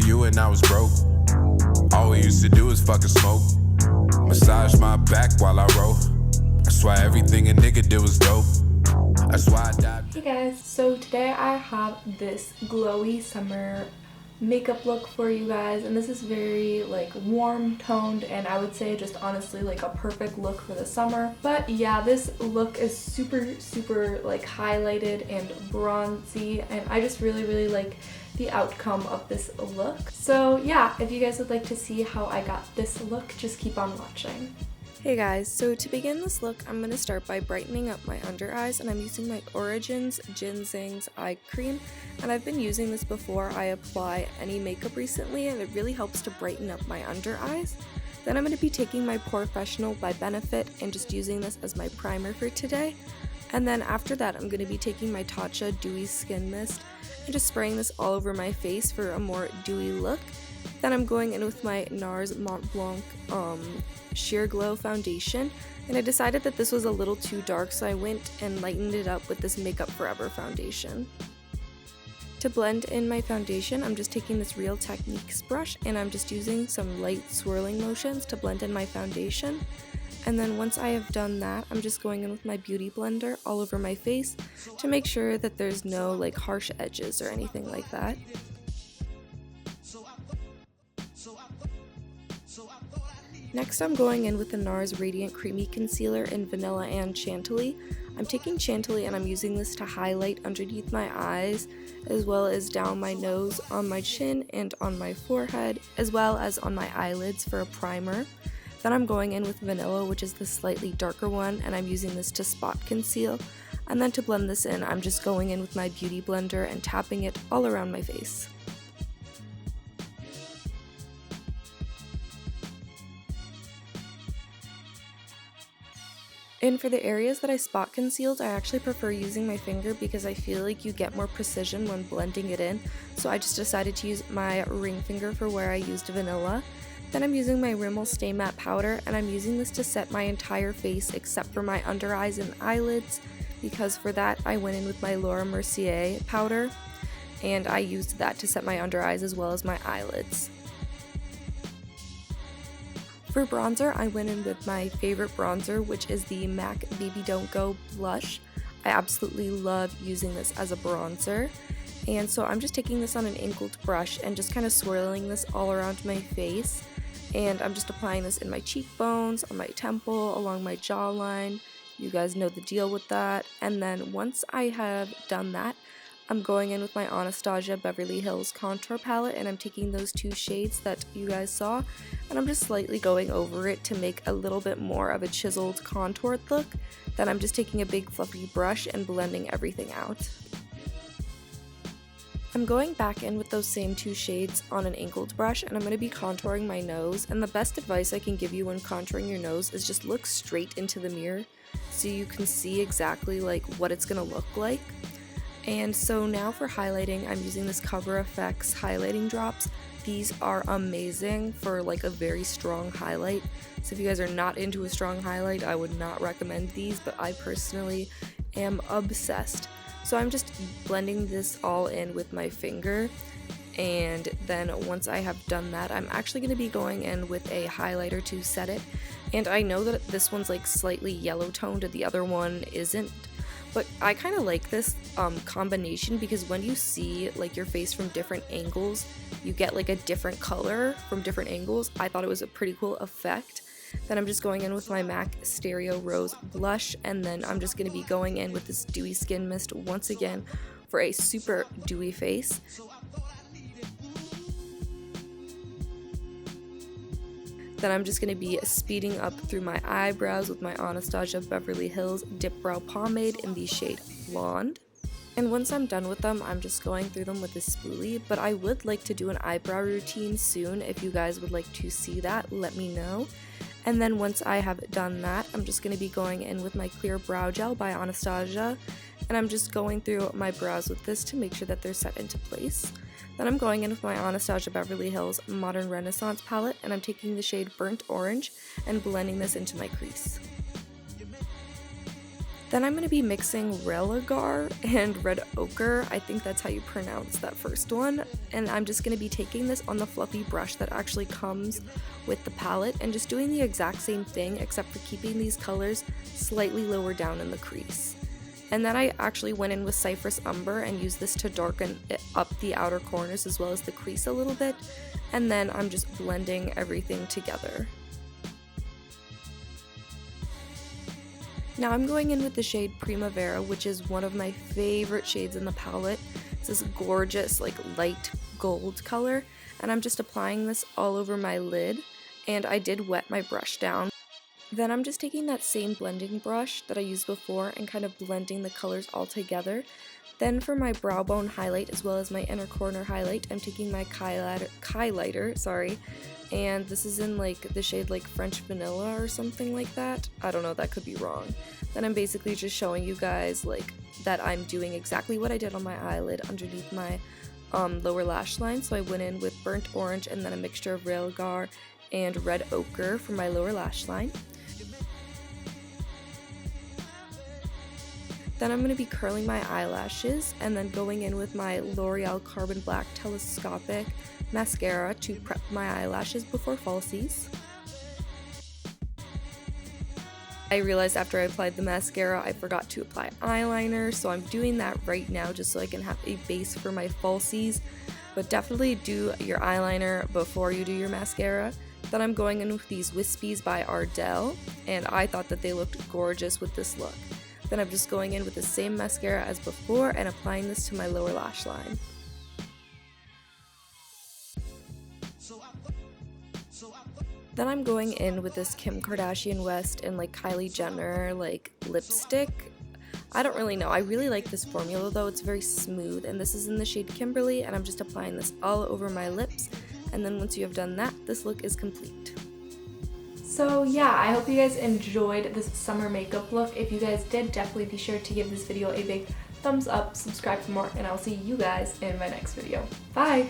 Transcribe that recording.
you and I was broke. All we used to do is fucking smoke. Massage my back while I roll. That's why everything a nigga did was dope. That's why I died. Hey guys, so today I have this glowy summer makeup look for you guys, and this is very like warm toned, and I would say just honestly like a perfect look for the summer. But yeah, this look is super like highlighted and bronzy, and I just really like the outcome of this look. So yeah, if you guys would like to see how I got this look, just keep on watching. Hey guys, so to begin this look, I'm going to start by brightening up my under eyes, and I'm using my Origins Ginseng's eye cream, and I've been using this before I apply any makeup recently, and it really helps to brighten up my under eyes. Then I'm going to be taking my Professional by Benefit and just using this as my primer for today. And then after that, I'm going to be taking my Tatcha Dewy Skin Mist and just spraying this all over my face for a more dewy look. Then I'm going in with my NARS Mont Blanc Sheer Glow foundation, and I decided that this was a little too dark, so I went and lightened it up with this Makeup Forever foundation. To blend in my foundation, I'm just taking this Real Techniques brush, and I'm just using some light swirling motions to blend in my foundation. And then once I have done that, I'm just going in with my Beauty Blender all over my face to make sure that there's no like harsh edges or anything like that. Next, I'm going in with the NARS Radiant Creamy Concealer in Vanilla and Chantilly. I'm taking Chantilly and I'm using this to highlight underneath my eyes, as well as down my nose, on my chin, and on my forehead, as well as on my eyelids for a primer. Then I'm going in with Vanilla, which is the slightly darker one, and I'm using this to spot conceal. And then to blend this in, I'm just going in with my Beauty Blender and tapping it all around my face. And for the areas that I spot concealed, I actually prefer using my finger because I feel like you get more precision when blending it in. So I just decided to use my ring finger for where I used Vanilla. Then I'm using my Rimmel Stay Matte Powder, and I'm using this to set my entire face except for my under eyes and eyelids, because for that I went in with my Laura Mercier powder, and I used that to set my under eyes as well as my eyelids. For bronzer, I went in with my favorite bronzer, which is the MAC Baby Don't Go Blush. I absolutely love using this as a bronzer. And so I'm just taking this on an angled brush and just kind of swirling this all around my face. And I'm just applying this in my cheekbones, on my temple, along my jawline. You guys know the deal with that. And then once I have done that, I'm going in with my Anastasia Beverly Hills contour palette, and I'm taking those two shades that you guys saw, and I'm just slightly going over it to make a little bit more of a chiseled contoured look. Then I'm just taking a big fluffy brush and blending everything out. I'm going back in with those same two shades on an angled brush, and I'm going to be contouring my nose, and the best advice I can give you when contouring your nose is just look straight into the mirror so you can see exactly like what it's going to look like. And so now for highlighting, I'm using this Cover FX highlighting drops. These are amazing for like a very strong highlight. So if you guys are not into a strong highlight, I would not recommend these, but I personally am obsessed. So I'm just blending this all in with my finger. And then once I have done that, I'm actually going to be going in with a highlighter to set it. And I know that this one's like slightly yellow toned and the other one isn't. But I kind of like this combination because when you see like your face from different angles, you get like a different color from different angles. I thought it was a pretty cool effect. Then I'm just going in with my MAC Stereo Rose blush, and then I'm just going to be going in with this Dewy Skin Mist once again for a super dewy face. Then I'm just going to be speeding up through my eyebrows with my Anastasia Beverly Hills Dip Brow Pomade in the shade Blonde. And once I'm done with them, I'm just going through them with a spoolie, but I would like to do an eyebrow routine soon. If you guys would like to see that, let me know. And then once I have done that, I'm just going to be going in with my Clear Brow Gel by Anastasia, and I'm just going through my brows with this to make sure that they're set into place. Then I'm going in with my Anastasia Beverly Hills Modern Renaissance palette, and I'm taking the shade Burnt Orange and blending this into my crease. Then I'm going to be mixing Religar and Red Ochre, I think that's how you pronounce that first one, and I'm just going to be taking this on the fluffy brush that actually comes with the palette and just doing the exact same thing except for keeping these colors slightly lower down in the crease. And then I actually went in with Cypress Umber and used this to darken up the outer corners as well as the crease a little bit, and then I'm just blending everything together. Now I'm going in with the shade Primavera, which is one of my favorite shades in the palette. It's this gorgeous like light gold color, and I'm just applying this all over my lid, and I did wet my brush down. Then I'm just taking that same blending brush that I used before and kind of blending the colors all together. Then for my brow bone highlight as well as my inner corner highlight, I'm taking my highlighter, and this is in like the shade like French Vanilla or something like that. I don't know, that could be wrong. Then I'm basically just showing you guys like that I'm doing exactly what I did on my eyelid underneath my lower lash line. So I went in with burnt orange and then a mixture of Religar and Red Ochre for my lower lash line. Then I'm going to be curling my eyelashes and then going in with my L'Oreal Carbon Black Telescopic Mascara to prep my eyelashes before falsies. I realized after I applied the mascara I forgot to apply eyeliner, so I'm doing that right now just so I can have a base for my falsies. But definitely do your eyeliner before you do your mascara. Then I'm going in with these Wispies by Ardell, and I thought that they looked gorgeous with this look. Then I'm just going in with the same mascara as before and applying this to my lower lash line. Then I'm going in with this Kim Kardashian West and like Kylie Jenner like lipstick. I don't really know. I really like this formula though. It's very smooth, and this is in the shade Kimberly, and I'm just applying this all over my lips. And then once you have done that, this look is complete. So yeah, I hope you guys enjoyed this summer makeup look. If you guys did, definitely be sure to give this video a big thumbs up, subscribe for more, and I'll see you guys in my next video. Bye!